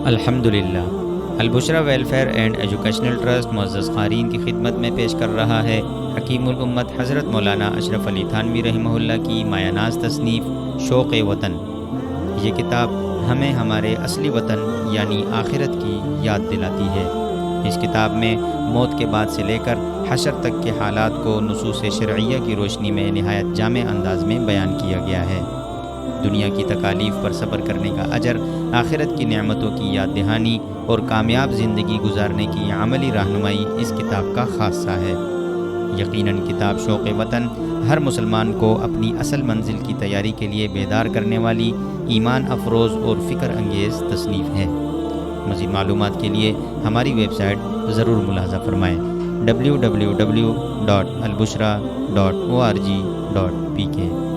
الحمدللہ البشرا welfare and educational trust معزز قارئین کی خدمت میں پیش کر رہا ہے حکیم الامت حضرت مولانا اشرف علی تھانوی رحمہ اللہ کی مایہ ناز تصنیف شوق وطن۔ یہ کتاب ہمیں ہمارے اصلی وطن یعنی آخرت کی یاد دلاتی ہے۔ اس کتاب میں موت کے بعد سے لے کر حشر تک کے حالات کو نصوص شرعیہ کی روشنی میں نہایت جامع انداز میں بیان کیا گیا ہے۔ دنیا کی تکالیف پر صبر کرنے کا اجر، آخرت کی نعمتوں کی یاد دہانی اور کامیاب زندگی گزارنے کی عملی رہنمائی اس کتاب کا خاصہ ہے۔ یقیناً کتاب شوق وطن ہر مسلمان کو اپنی اصل منزل کی تیاری کے لیے بیدار کرنے والی ایمان افروز اور فکر انگیز تصنیف ہے۔ مزید معلومات کے لیے ہماری ویب سائٹ ضرور ملاحظہ فرمائیں www.albusra.org.pk